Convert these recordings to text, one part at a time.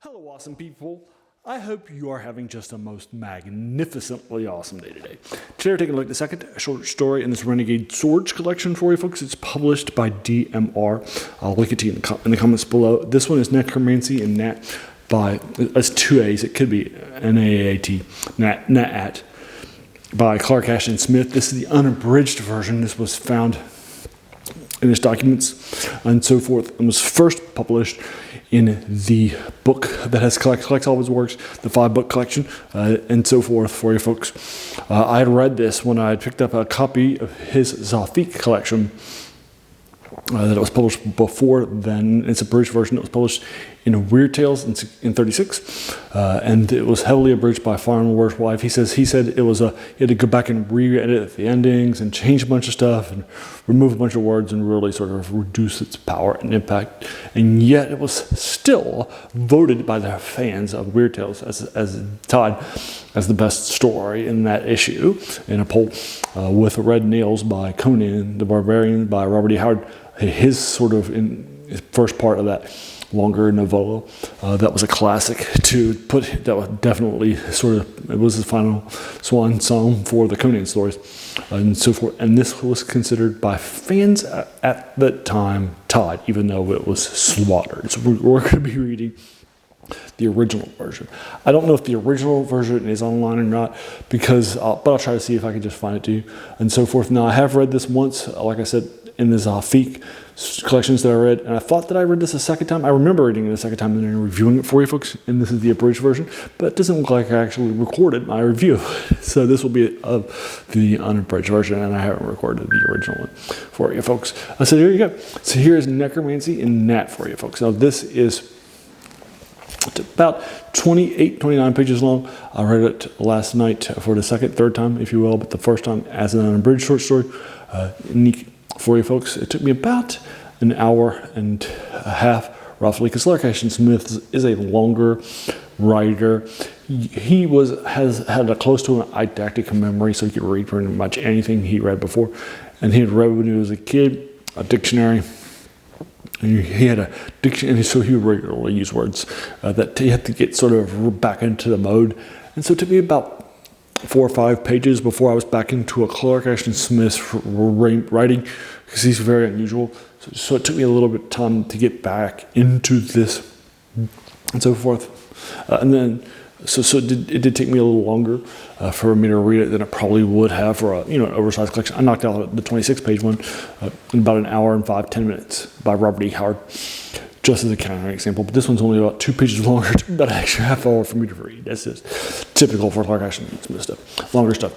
Hello, awesome people. I hope you are having just a most magnificently awesome day today. Today we're taking a look at the second short story in this Renegade Swords collection for you folks. It's published by DMR. I'll link it to you in the comments below. This one is Necromancy and Naat by, that's two A's, it could be N-A-A-T, Naat, by Clark Ashton Smith. This is the unabridged version. This was found in his documents and so forth, and was first published in the book that collects all of his works, the 5-book collection, and so forth for you folks. I had read this when I had picked up a copy of his Tsathaggua collection that was published before then. It's a abridged version that was published in Weird Tales in 36, and it was heavily abridged by Farmer War's Wife. He said it was he had to go back and re-edit the endings and change a bunch of stuff and remove a bunch of words and really sort of reduce its power and impact. And yet it was still voted by the fans of Weird Tales as tied as the best story in that issue in a poll, with Red Nails by Conan the Barbarian by Robert E. Howard. His sort of his first part of that longer novella, that was a classic to put. That was definitely sort of, it was his final swan song for the Conan stories and so forth. And this was considered by fans at the time tied, even though it was slaughtered. So we're going to be reading the original version. I don't know if the original version is online or not, but I'll try to see if I can just find it to you and so forth. Now, I have read this once, like I said, in the Tsathaggua collections that I read, and I thought that I read this a second time. I remember reading it a second time and then reviewing it for you folks, and this is the abridged version, but it doesn't look like I actually recorded my review. So this will be of the unabridged version, and I haven't recorded the original one for you folks. So there you go. So here's Necromancy and Naat for you folks. Now this is about 29 pages long. I read it last night for the third time, if you will, but the first time as an unabridged short story. For you folks, it took me about an hour and a half, roughly, because Clark Ashton Smith is a longer writer. He has had a close to an eidetic memory, so he could read pretty much anything he read before. And he had read when he was a kid a dictionary. And he had a dictionary, so he would regularly use words that he had to get sort of back into the mode. And so it took me about 4 or 5 pages before I was back into a Clark Ashton Smith writing, because he's very unusual. So it took me a little bit of time to get back into this and so forth. And then, it did take me a little longer for me to read it than it probably would have for an oversized collection. I knocked out the 26-page one in about an hour and 5-10 minutes by Robert E. Howard, just as a counter example. But this one's only about 2 pages longer. It took about an extra half hour for me to read. That's just typical for Clark Ashton Smith stuff, longer stuff.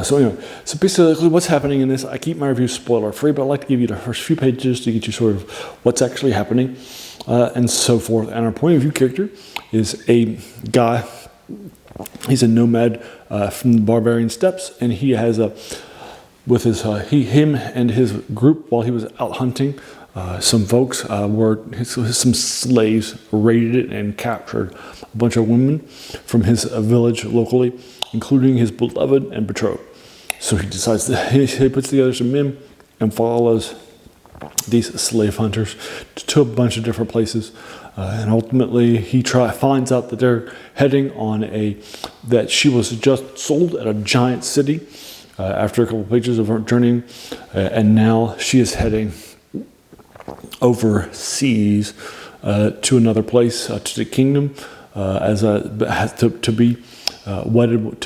So basically what's happening in this, I keep my reviews spoiler free, but I like to give you the first few pages to get you sort of what's actually happening and so forth. And our point of view character is a guy. He's a nomad from the Barbarian Steppes, and he has him and his group, while he was out hunting, some folks some slaves raided it and captured a bunch of women from his village locally, including his beloved and betrothed. So he decides that he puts together some men and follows these slave hunters to a bunch of different places, and ultimately he finds out that they're heading on that she was just sold at a giant city after a couple of pages of her journeying, and now she is heading overseas to another place, to the kingdom, to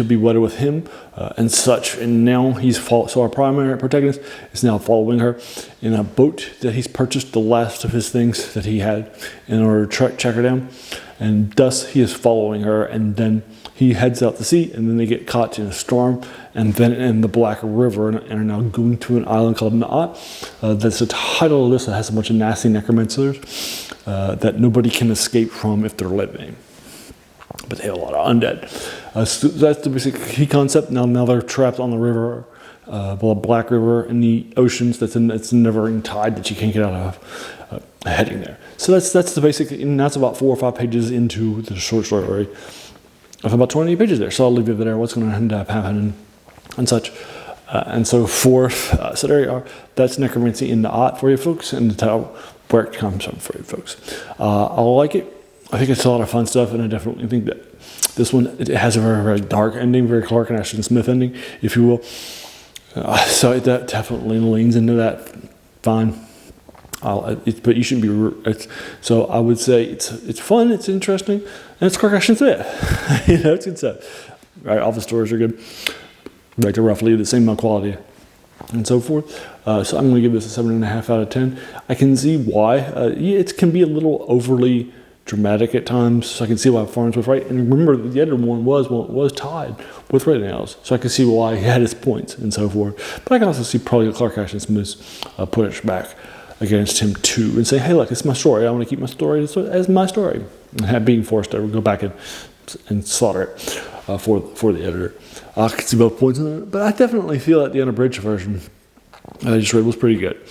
be wedded with him and such. And now so our primary protagonist is now following her in a boat that he's purchased the last of his things that he had in order to track her down, and thus he is following her, and then he heads out to sea, and then they get caught in a storm, and then in the Black River, and are now going to an island called Naat. That's the title of this. That has a bunch of nasty necromancers that nobody can escape from if they're living. But they have a lot of undead. So that's the basic key concept. Now they're trapped on the river, Black River, in the oceans. It's a never-ending tide that you can't get out of, heading there. So that's the basic, and that's about 4 or 5 pages into the short story of about 20 pages there. So I'll leave it there. What's going to end up happening and such. And so forth. So there you are. That's Necromancy in Naat for you folks, and the title where it comes from for you folks. I like it. I think it's a lot of fun stuff, and I definitely think that this one, it has a very, very dark ending, very Clark Ashton Smith ending, if you will. So that definitely leans into that. Fine. But you shouldn't be. So I would say it's fun, it's interesting, and it's Clark Ashton Smith. It's good stuff. Right, all the stories are good. Right, they're roughly the same quality, and so forth. So I'm going to give this a 7.5 out of 10. I can see why. It can be a little overly dramatic at times, so I can see why Farns was right. And remember, the other one was tied with Rittenhouse, so I can see why he had his points and so forth. But I can also see probably Clark Ashton Smith's push back against him too, and say, hey, look, it's my story. I want to keep my story as my story, and being forced to go back and slaughter it for the editor. I can see both points in it, but I definitely feel that the unabridged version I just read was pretty good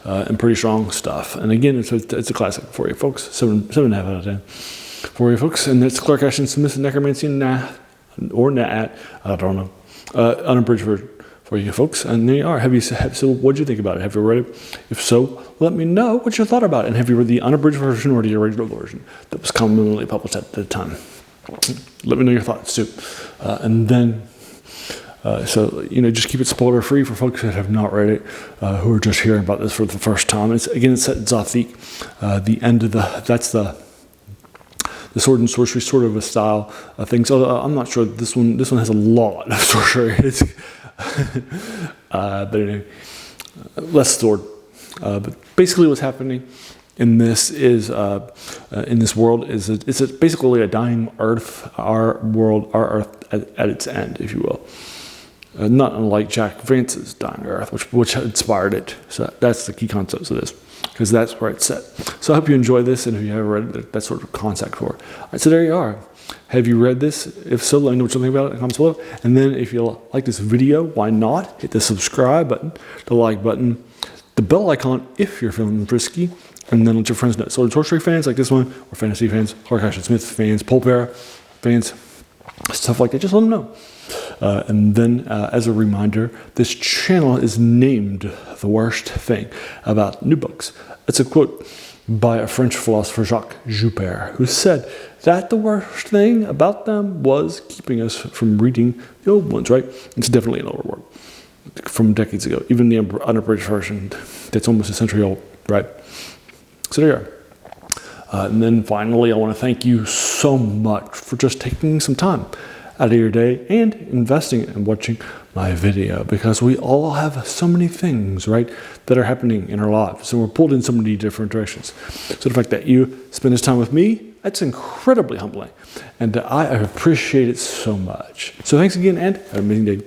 and pretty strong stuff. And again, it's a classic for you folks. 7.5 out of 10 for you folks. And it's Clark Ashton Smith, Necromancy, Naat, I don't know, unabridged version for you folks. And there you are. So what did you think about it? Have you read it? If so, let me know what you thought about it. And have you read the unabridged version or the original version that was commonly published at the time? Let me know your thoughts too. And then, just keep it spoiler free for folks that have not read it, who are just hearing about this for the first time. It's set in Tsathaggua, the end of that's the Sword and Sorcery sort of a style of thing. So I'm not sure this one has a lot of sorcery. But anyway, less sword. But basically, what's happening in this is in this world is it's basically a dying Earth, our world, our Earth at its end, if you will. Not unlike Jack Vance's Dying Earth, which inspired it. So that's the key concepts of this, because that's where it's set. So I hope you enjoy this, and if you haven't read it, that's sort of concept for it. All right, so there you are. Have you read this? If so, let me know what you think about it in the comments below. And then if you like this video, why not? Hit the subscribe button, the like button, the bell icon if you're feeling frisky, and then let your friends know. Sword and Sorcery fans like this one, or fantasy fans, Clark Ashton Smith fans, Pulp Era fans, stuff like that, just let them know. And then, as a reminder, this channel is named The Worst Thing About New Books. It's a quote by a French philosopher, Jacques Joubert, who said that the worst thing about them was keeping us from reading the old ones, right? It's definitely an older work from decades ago. Even the unabridged version, that's almost a century old, right? So there you are. And then finally, I want to thank you so much for just taking some time out of your day and investing in watching my video, because we all have so many things, right, that are happening in our lives. So we're pulled in so many different directions. So the fact that you spend this time with me, that's incredibly humbling. And I appreciate it so much. So thanks again, and have an amazing day.